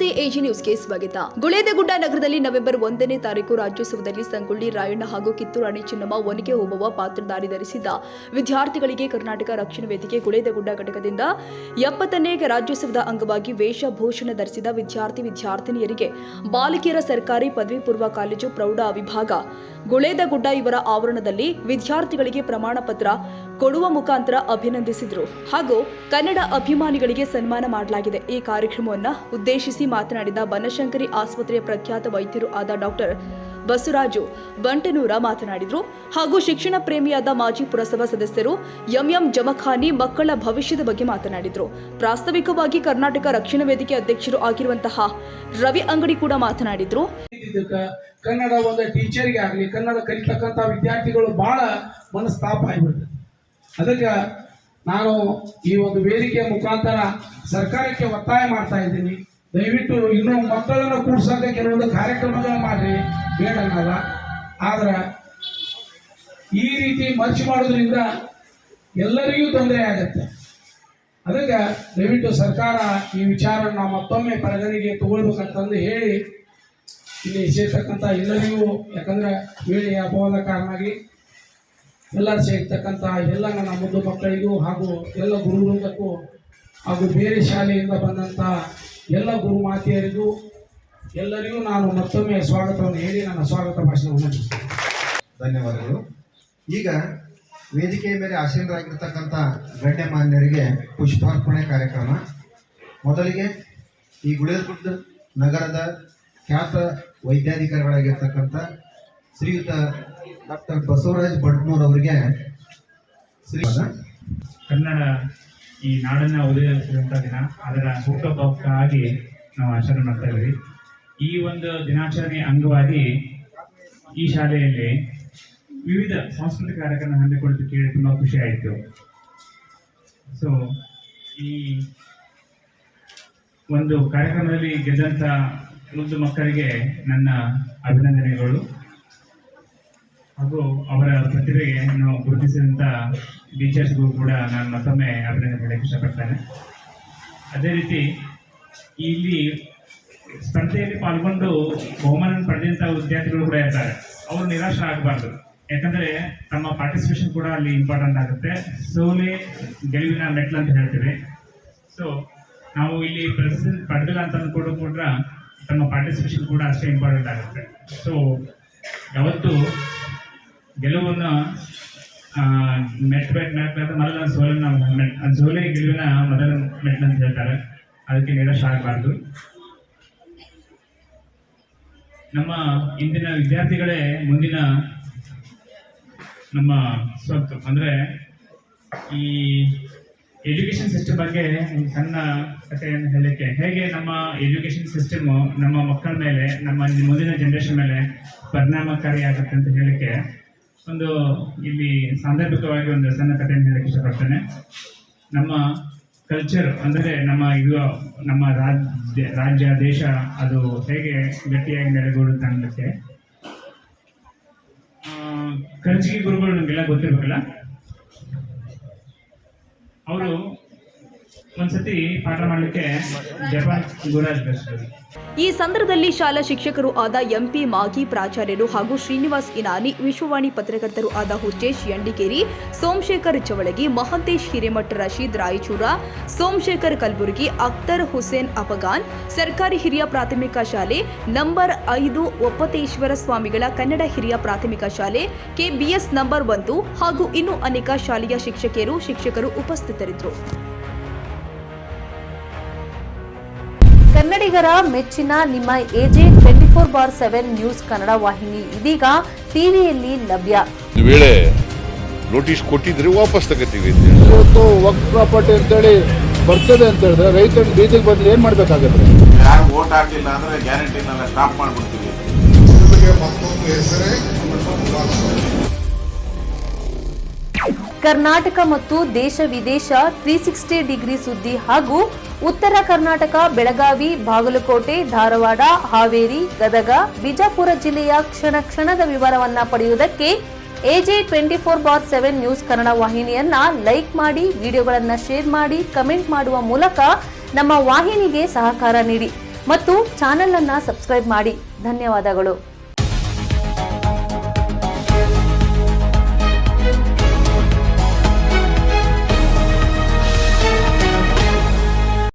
ನಮಸ್ತೆ ಎಜಿ ನ್ಯೂಸ್ಗೆ ಸ್ವಾಗತ. ಗುಳೇದಗುಡ್ಡ ನಗರದಲ್ಲಿ ನವೆಂಬರ್ 1ನೇ ತಾರೀಕು ರಾಜ್ಯೋತ್ಸವದಲ್ಲಿ ಸಂಗೊಳ್ಳಿ ರಾಯಣ್ಣ ಹಾಗೂ ಕಿತ್ತೂರು ರಾಣಿ ಚೆನ್ನಮ್ಮ ಒನಕೆ ಓಬವ್ವ ಪಾತ್ರಧಾರಿ ಧರಿಸಿದ್ದ ವಿದ್ಯಾರ್ಥಿಗಳಿಗೆ ಕರ್ನಾಟಕ ರಕ್ಷಣಾ ವೇದಿಕೆ ಗುಳೇದಗುಡ್ಡ ಘಟಕದಿಂದ 70ನೇ ರಾಜ್ಯೋತ್ಸವದ ಅಂಗವಾಗಿ ವೇಷಭೂಷಣ ಧರಿಸಿದ ವಿದ್ಯಾರ್ಥಿನಿಯರಿಗೆ ಬಾಲಕಿಯರ ಸರ್ಕಾರಿ ಪದವಿ ಪೂರ್ವ ಕಾಲೇಜು ಪ್ರೌಢ ವಿಭಾಗ ಗುಳೇದಗುಡ್ಡ ಇವರ ಆವರಣದಲ್ಲಿ ವಿದ್ಯಾರ್ಥಿಗಳಿಗೆ ಪ್ರಮಾಣ ಪತ್ರ ಕೊಡುವ ಮುಖಾಂತರ ಅಭಿನಂದಿಸಿದರು ಹಾಗೂ ಕನ್ನಡ ಅಭಿಮಾನಿಗಳಿಗೆ ಸನ್ಮಾನ ಮಾಡಲಾಗಿದೆ. ಈ ಕಾರ್ಯಕ್ರಮವನ್ನು ಉದ್ದೇಶಿಸಿ ಮಾತನಾಡಿದ ಬನಶಂಕರಿ ಆಸ್ಪತ್ರೆಯ ಪ್ರಖ್ಯಾತ ವೈದ್ಯರು ಆದ ಡಾಕ್ಟರ್ ಬಸವರಾಜು ಬಂಟನೂರ ಮಾತನಾಡಿದರು ಹಾಗೂ ಶಿಕ್ಷಣ ಪ್ರೇಮಿಯಾದ ಮಾಜಿ ಪುರಸಭಾ ಸದಸ್ಯರು ಎಂಎಂ ಜಮಖಾನಿ ಮಕ್ಕಳ ಭವಿಷ್ಯದ ಬಗ್ಗೆ ಮಾತನಾಡಿದರು. ಪ್ರಾಸ್ತಾವಿಕವಾಗಿ ಕರ್ನಾಟಕ ರಕ್ಷಣಾ ವೇದಿಕೆ ಅಧ್ಯಕ್ಷರು ಆಗಿರುವಂತಹ ರವಿ ಅಂಗಡಿ ಕೂಡ ಮಾತನಾಡಿದರು. ಕನ್ನಡ ಒಂದು ಟೀಚರ್ಗೆ ಆಗಲಿ ಕನ್ನಡ ಕಲಿತಕ್ಕಂಥ ವಿದ್ಯಾರ್ಥಿಗಳು ಬಹಳ ಮನಸ್ತಾಪ ಆಗಿಬಿಡ್ತದೆ. ಅದಕ್ಕೆ ನಾನು ಈ ಒಂದು ವೇದಿಕೆಯ ಮುಖಾಂತರ ಸರ್ಕಾರಕ್ಕೆ ಒತ್ತಾಯ ಮಾಡ್ತಾ ಇದ್ದೀನಿ, ದಯವಿಟ್ಟು ಇನ್ನೂ ಮಕ್ಕಳನ್ನು ಕೂಡ್ಸೋಕೆ ಕೆಲವೊಂದು ಕಾರ್ಯಕ್ರಮಗಳು ಮಾಡ್ರಿ, ಬೇಡನ್ನಲ್ಲ. ಆದ್ರೆ ಈ ರೀತಿ ಮರ್ಚ್ ಮಾಡೋದ್ರಿಂದ ಎಲ್ಲರಿಗೂ ತೊಂದರೆ ಆಗುತ್ತೆ. ಅದಕ್ಕೆ ದಯವಿಟ್ಟು ಸರ್ಕಾರ ಈ ವಿಚಾರನ ಮತ್ತೊಮ್ಮೆ ಪರಿಗಣನೆಗೆ ತಗೊಳ್ಬೇಕಂತಂದು ಹೇಳಿ ಇಲ್ಲಿ ಸೇರ್ತಕ್ಕಂಥ ಎಲ್ಲರಿಗೂ, ಯಾಕಂದ್ರೆ ವೇಳೆಯ ಅಭಾವದ ಕಾರಣವಾಗಿ ಎಲ್ಲರೂ ಸೇರ್ತಕ್ಕಂಥ ಎಲ್ಲ ನನ್ನ ಮುದ್ದು ಮಕ್ಕಳಿಗೂ ಹಾಗೂ ಎಲ್ಲ ಗುರುವೃಂದಕ್ಕೂ ಹಾಗೂ ಬೇರೆ ಶಾಲೆಯಿಂದ ಬಂದಂಥ ಎಲ್ಲ ಗುರು ಮಾತೆಯರಿಗೂ ಎಲ್ಲರಿಗೂ ನಾನು ಮತ್ತೊಮ್ಮೆ ಸ್ವಾಗತವನ್ನು ಹೇಳಿ ನನ್ನ ಸ್ವಾಗತ ಭಾಷಣವನ್ನು ಮುಗಿಸ್ತೇನೆ. ಧನ್ಯವಾದಗಳು. ಈಗ ವೇದಿಕೆಯ ಮೇಲೆ ಆಸೀನರಾಗಿರ್ತಕ್ಕಂಥ ಗಣ್ಯಮಾನ್ಯರಿಗೆ ಪುಷ್ಪಾರ್ಪಣೆ ಕಾರ್ಯಕ್ರಮ. ಮೊದಲಿಗೆ ಈ ಗುಳೇದಗುಡ್ಡ ನಗರದ ಖ್ಯಾತ ವೈದ್ಯಾಧಿಕಾರಿಗಳಾಗಿರ್ತಕ್ಕಂಥ ಶ್ರೀಯುತ ಡಾಕ್ಟರ್ ಬಸವರಾಜ್ ಬಂಟ್ನೂರ್ ಅವರಿಗೆ ಕನ್ನಡ ಈ ನಾಡನ್ನ ಉದಯಿಸಿದಂಥ ದಿನ, ಅದರ ಹುಟ್ಟುಹಬ್ಬಕ್ಕಾಗಿ ನಾವು ಆಚರಣೆ ಮಾಡ್ತಾ ಇದ್ದೀವಿ. ಈ ಒಂದು ದಿನಾಚರಣೆ ಅಂಗವಾಗಿ ಈ ಶಾಲೆಯಲ್ಲಿ ವಿವಿಧ ಸಾಂಸ್ಕೃತಿಕ ಕಾರ್ಯಕ್ರಮ ಹಮ್ಮಿಕೊಳ್ಳಲು ಕೇಳಿ ತುಂಬ ಖುಷಿ ಆಯಿತು. ಸೊ ಈ ಒಂದು ಕಾರ್ಯಕ್ರಮದಲ್ಲಿ ಗೆದ್ದಂಥ ಮುದ್ದು ಮಕ್ಕಳಿಗೆ ನನ್ನ ಅಭಿನಂದನೆಗಳು ಹಾಗೂ ಅವರ ಪ್ರತಿಭೆಗೆ ನಾವು ಗುರುತಿಸಿದಂಥ ಟೀಚರ್ಸ್ಗೂ ಕೂಡ ನಾನು ಮತ್ತೊಮ್ಮೆ ಅಭಿನಂದನೆ ಹೇಳಕ್ಕೆ ಇಷ್ಟಪಡ್ತೇನೆ. ಅದೇ ರೀತಿ ಇಲ್ಲಿ ಸ್ಪರ್ಧೆಯಲ್ಲಿ ಪಾಲ್ಗೊಂಡು ಬಹುಮಾನ ಪಡೆದಂಥ ವಿದ್ಯಾರ್ಥಿಗಳು ಕೂಡ ಇರ್ತಾರೆ. ಅವರು ನಿರಾಶೆ ಆಗಬಾರ್ದು, ಯಾಕಂದರೆ ತಮ್ಮ ಪಾರ್ಟಿಸಿಪೇಷನ್ ಕೂಡ ಅಲ್ಲಿ ಇಂಪಾರ್ಟೆಂಟ್ ಆಗುತ್ತೆ. ಸೋಲೆ ಗೆಲುವಿನ ಮೆಟ್ಲು ಅಂತ ಹೇಳ್ತೀವಿ. ಸೊ ನಾವು ಇಲ್ಲಿ ಪ್ರೆಸಿಡೆಂಟ್ ಪಡೆದಿಲ್ಲ ಅಂತ ಅಂದ್ಕೊಂಡು ಕೂಡ ತಮ್ಮ ಪಾರ್ಟಿಸಿಪೇಷನ್ ಕೂಡ ಅಷ್ಟೇ ಇಂಪಾರ್ಟೆಂಟ್ ಆಗುತ್ತೆ. ಸೊ ಯಾವತ್ತು ಗೆಲುವನ್ನು ಮೊದಲ ಸೋಲೆ ಗೆಲುವಿನ ಮೊದಲ ಮೆಟ್ಲು ಅಂತ ಹೇಳ್ತಾರೆ. ಅದಕ್ಕೆ ನಿರಾಶೆ ಆಗಬಾರ್ದು. ನಮ್ಮ ಇಂದಿನ ವಿದ್ಯಾರ್ಥಿಗಳೇ ಮುಂದಿನ ನಮ್ಮ ಸ್ವತ್ತು. ಅಂದರೆ ಈ ಎಜುಕೇಷನ್ ಸಿಸ್ಟಮ್ ಬಗ್ಗೆ ಒಂದು ಸಣ್ಣ ಕಥೆಯನ್ನು ಹೇಳಲಿಕ್ಕೆ, ಹೇಗೆ ನಮ್ಮ ಎಜುಕೇಷನ್ ಸಿಸ್ಟಮು ನಮ್ಮ ಮಕ್ಕಳ ಮೇಲೆ, ನಮ್ಮ ಮುಂದಿನ ಜನ್ರೇಷನ್ ಮೇಲೆ ಪರಿಣಾಮಕಾರಿ ಆಗುತ್ತೆ ಅಂತ ಹೇಳಲಿಕ್ಕೆ ಒಂದು ಇಲ್ಲಿ ಸಾಂದರ್ಭಿಕವಾಗಿ ಒಂದು ಸಣ್ಣ ಕಥೆಯನ್ನು ಹೇಳಕ್ಕೆ ಇಷ್ಟಪಡ್ತೇನೆ. ನಮ್ಮ ಕಲ್ಚರ್ ಅಂದರೆ ನಮ್ಮ ರಾಜ್ಯ ದೇಶ ಅದು ಹೇಗೆ ಗಟ್ಟಿಯಾಗಿ ನೆಲೆಗೊಳ್ಳುತ್ತೆ ಅನ್ನೋಕ್ಕೆ ಖರ್ಜಿಗೆ ಗುರುಗಳು ನಮಗೆಲ್ಲ ಗೊತ್ತಿರಬೇಕಲ್ಲ. ಅವರು ಒಂದ್ಸತಿ ಪಾಠ ಮಾಡಲಿಕ್ಕೆ ಜಪಾನ್ ಗುರುರಾಜ್ ಬೆಸ್ಟ್. ಈ ಸಂದರ್ಭದಲ್ಲಿ ಶಾಲಾ ಶಿಕ್ಷಕರು ಆದ ಎಂಪಿ ಮಾಗಿ ಪ್ರಾಚಾರ್ಯರು ಹಾಗೂ ಶ್ರೀನಿವಾಸ್ ಇನಾನಿ, ವಿಶ್ವವಾಣಿ ಪತ್ರಕರ್ತರು ಆದ ಹುಚ್ಚೇಶ್ ಯಂಡಿಕೇರಿ, ಸೋಮಶೇಖರ್ ಚವಳಗಿ, ಮಹಂತೇಶ್ ಹಿರೇಮಠ, ರಶೀದ್ ರಾಯಚೂರ, ಸೋಮಶೇಖರ್ ಕಲಬುರ್ಗಿ, ಅಖ್ತರ್ ಹುಸೇನ್ ಅಪಗಾನ್, ಸರ್ಕಾರಿ ಹಿರಿಯ ಪ್ರಾಥಮಿಕ ಶಾಲೆ ನಂಬರ್ 5 ಒಪ್ಪತೇಶ್ವರ ಸ್ವಾಮಿಗಳ ಕನ್ನಡ ಹಿರಿಯ ಪ್ರಾಥಮಿಕ ಶಾಲೆ KBS ನಂಬರ್ 1 ಹಾಗೂ ಇನ್ನೂ ಅನೇಕ ಶಾಲೆಯ ಶಿಕ್ಷಕರು ಉಪಸ್ಥಿತರಿದ್ದರು. ಕನ್ನಡಿಗರ ಮೆಚ್ಚಿನ ನಿಮ್ಮ AJ 24/7 ನ್ಯೂಸ್ ಕನ್ನಡ ವಾಹಿನಿ ಇದೀಗ ಟಿವಿಯಲ್ಲಿ ಲಭ್ಯ. ವೇಳೆ ನೋಟಿಸ್ ಕೊಟ್ಟಿದ್ರೆ ವಾಪಸ್ ತಗೋತೀವಿ. ಇವತ್ತು ವಕ್ಫ್ ಪ್ರಾಪರ್ಟಿ ಅಂತೇಳಿ ಬರ್ತದೆ ಅಂತ ಹೇಳಿದ್ರೆ ರೈತರು ಬೀದಿಗೆ ಬಂದ್ರೆ ಏನ್ ಮಾಡ್ಬೇಕಾಗತ್ತೆ? ಯಾರು ವೋಟ್ ಹಾಕಿಲ್ಲ ಅಂದ್ರೆ ಗ್ಯಾರಂಟಿನೆಲ್ಲ ಸ್ಟಾಪ್ ಮಾಡ್ಬಿಡ್ತೀವಿ. ಕರ್ನಾಟಕ ಮತ್ತು ದೇಶ ವಿದೇಶ 360 ಡಿಗ್ರಿ ಸುದ್ದಿ ಹಾಗೂ ಉತ್ತರ ಕರ್ನಾಟಕ, ಬೆಳಗಾವಿ, ಬಾಗಲಕೋಟೆ, ಧಾರವಾಡ, ಹಾವೇರಿ, ಗದಗ, ಬಿಜಾಪುರ ಜಿಲ್ಲೆಯ ಕ್ಷಣದ ವಿವರವನ್ನ ಪಡೆಯುವುದಕ್ಕೆ AJ 24/7 ನ್ಯೂಸ್ ಕನ್ನಡ ವಾಹಿನಿಯನ್ನ ಲೈಕ್ ಮಾಡಿ, ವಿಡಿಯೋಗಳನ್ನ ಶೇರ್ ಮಾಡಿ, ಕಮೆಂಟ್ ಮಾಡುವ ಮೂಲಕ ನಮ್ಮ ವಾಹಿನಿಗೆ ಸಹಕಾರ ನೀಡಿ. ಮತ್ತು ಚಾನೆಲ್ ಅನ್ನ ಸಬ್ಸ್ಕ್ರೈಬ್ ಮಾಡಿ. ಧನ್ಯವಾದಗಳು.